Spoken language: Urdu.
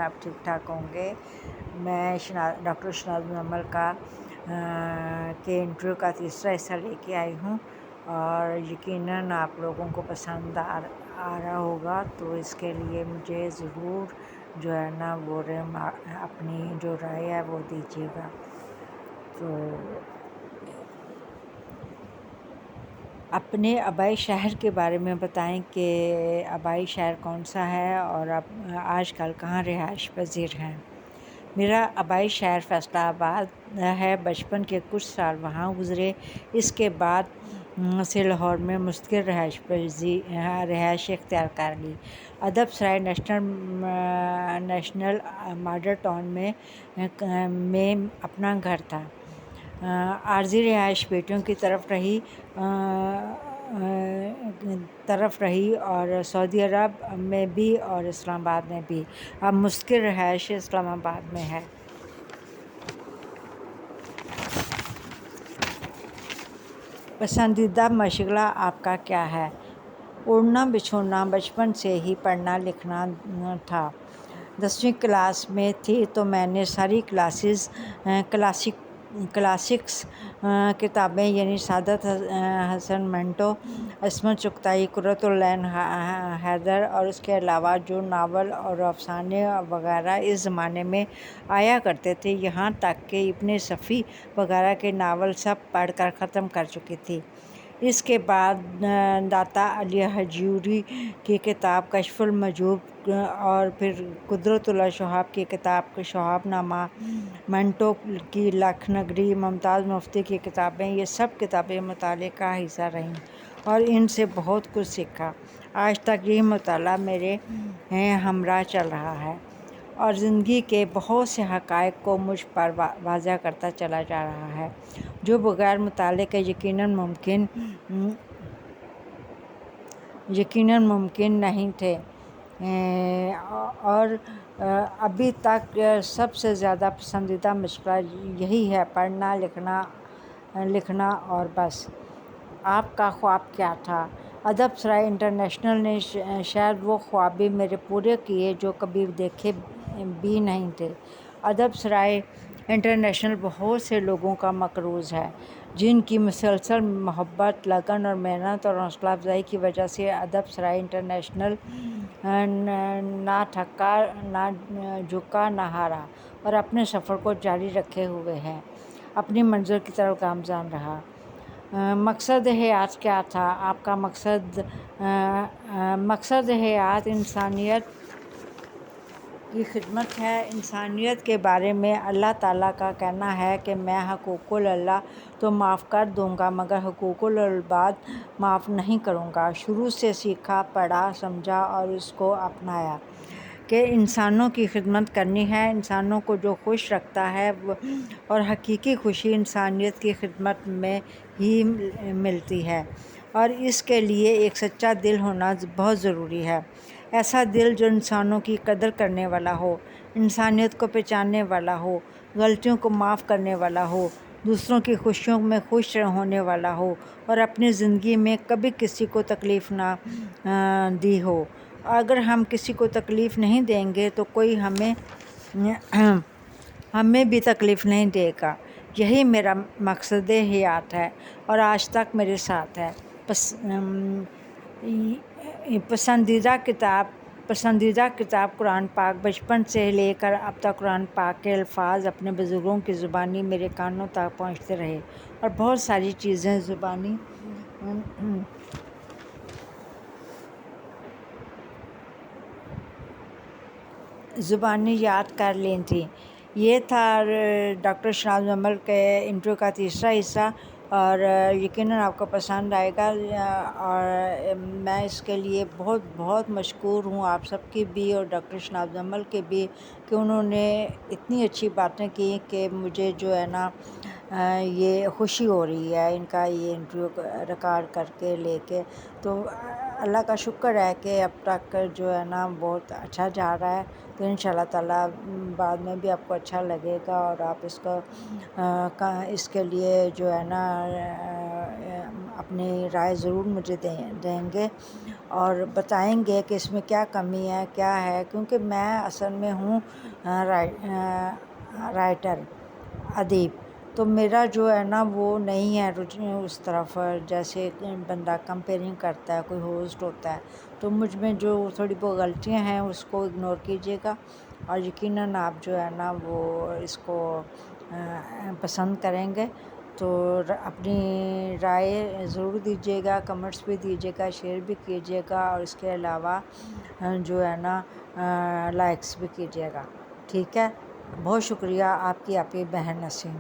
آپ ٹھیک ٹھاک ہوں گے۔ میں ڈاکٹر شناز مزمل کا کے انٹرویو کا تیسرا حصہ لے کے آئی ہوں، اور یقیناً آپ لوگوں کو پسند آ رہا ہوگا، تو اس کے لیے مجھے ضرور جو ہے نا وہ اپنی جو رائے ہے وہ دیجیے گا۔ تو اپنے آبائی شہر کے بارے میں بتائیں کہ آبائی شہر کون سا ہے اور آپ آج کل کہاں رہائش پذیر ہیں۔ میرا آبائی شہر فیصل آباد ہے۔ بچپن کے کچھ سال وہاں گزرے، اس کے بعد سے لاہور میں مستقل رہائش اختیار کر لی۔ ادب سرائے نیشنل ماڈل ٹاؤن میں اپنا گھر تھا۔ عارضی رہائش بیٹوں کی طرف رہی اور سعودی عرب میں بھی اور اسلام آباد میں بھی۔ اب مستقل رہائش اسلام آباد میں ہے۔ پسندیدہ مشغلہ آپ کا کیا ہے؟ اڑنا بچھونا بچپن سے ہی پڑھنا لکھنا تھا۔ 10ویں کلاس میں تھی تو میں نے ساری کلاسکس کتابیں یعنی سعادت حسن منٹو، عصمت چغتائی، قرۃ العین حیدر اور اس کے علاوہ جو ناول اور افسانے وغیرہ اس زمانے میں آیا کرتے تھے، یہاں تک کہ ابن صفی وغیرہ کے ناول سب پڑھ کر ختم کر چکی تھی۔ اس کے بعد داتا علی ہجویری کی کتاب کشف المحجوب اور پھر قدرت اللہ شہاب کی کتاب شہاب نامہ، منٹو کی لکھ نگری، ممتاز مفتی کی کتابیں، یہ سب کتابیں مطالعے کا حصہ رہیں اور ان سے بہت کچھ سیکھا۔ آج تک یہی مطالعہ میرے ہمراہ چل رہا ہے اور زندگی کے بہت سے حقائق کو مجھ پر واضح کرتا چلا جا رہا ہے، جو بغیر مطالعے کے یقیناً ممکن نہیں تھے۔ اور ابھی تک سب سے زیادہ پسندیدہ مشغلہ یہی ہے، پڑھنا لکھنا اور بس۔ آپ کا خواب کیا تھا؟ ادب سرائے انٹرنیشنل نے شاید وہ خواب بھی میرے پورے کیے جو کبھی دیکھے بھی نہیں تھے۔ ادب سرائے انٹرنیشنل بہت سے لوگوں کا مقروض ہے، جن کی مسلسل محبت، لگن اور محنت اور حوصلہ افزائی کی وجہ سے ادب سرائے انٹرنیشنل نہ تھکا، نہ جھکا، نہ ہارا اور اپنے سفر کو جاری رکھے ہوئے ہے، اپنی منزل کی طرف گامزن رہا۔ مقصد حیات کیا تھا آپ کا؟ مقصد حیات انسانیت کی خدمت ہے۔ انسانیت کے بارے میں اللہ تعالیٰ کا کہنا ہے کہ میں حقوق اللہ تو معاف کر دوں گا مگر حقوق العباد معاف نہیں کروں گا۔ شروع سے سیکھا، پڑھا، سمجھا اور اس کو اپنایا کہ انسانوں کی خدمت کرنی ہے۔ انسانوں کو جو خوش رکھتا ہے اور حقیقی خوشی انسانیت کی خدمت میں ہی ملتی ہے، اور اس کے لیے ایک سچا دل ہونا بہت ضروری ہے۔ ایسا دل جو انسانوں کی قدر کرنے والا ہو، انسانیت کو پہچاننے والا ہو، غلطیوں کو معاف کرنے والا ہو، دوسروں کی خوشیوں میں خوش ہونے والا ہو اور اپنی زندگی میں کبھی کسی کو تکلیف نہ دی ہو۔ اگر ہم کسی کو تکلیف نہیں دیں گے تو کوئی ہمیں بھی تکلیف نہیں دے گا۔ یہی میرا مقصد حیات ہے اور آج تک میرے ساتھ ہے۔ پسندیدہ کتاب قرآن پاک۔ بچپن سے لے کر اب تک قرآن پاک کے الفاظ اپنے بزرگوں کی زبانی میرے کانوں تک پہنچتے رہے اور بہت ساری چیزیں زبانی یاد کر لی تھیں۔ یہ تھا ڈاکٹر شناز مزمل کے انٹرویو کا تیسرا حصہ، اور یقیناً آپ کو پسند آئے گا، اور میں اس کے لیے بہت بہت مشکور ہوں آپ سب کی بھی اور ڈاکٹر شناز مزمل کے بھی کہ انہوں نے اتنی اچھی باتیں کی کہ مجھے جو ہے نا یہ خوشی ہو رہی ہے ان کا یہ انٹرویو ریکارڈ کر کے لے کے۔ تو اللہ کا شکر ہے کہ اب تک جو ہے نا بہت اچھا جا رہا ہے، تو ان شاء اللہ تعالیٰ بعد میں بھی آپ کو اچھا لگے گا اور آپ اس کے لیے جو ہے نا اپنی رائے ضرور مجھے دیں گے۔ اور بتائیں گے کہ اس میں کیا کمی ہے کیا ہے، کیونکہ میں اصل میں ہوں رائٹر، ادیب، تو میرا جو ہے نا وہ نہیں ہے اس طرف، جیسے بندہ کمپیئرنگ کرتا ہے، کوئی ہوسٹ ہوتا ہے، تو مجھ میں جو تھوڑی بہت غلطیاں ہیں اس کو اگنور کیجیے گا، اور یقیناً آپ جو ہے نا وہ اس کو پسند کریں گے۔ تو اپنی رائے ضرور دیجیے گا، کمنٹس بھی دیجیے گا، شیئر بھی کیجیے گا، اور اس کے علاوہ جو ہے نا لائکس بھی کیجیے گا، ٹھیک ہے؟ بہت شکریہ آپ کی بہن نسیم۔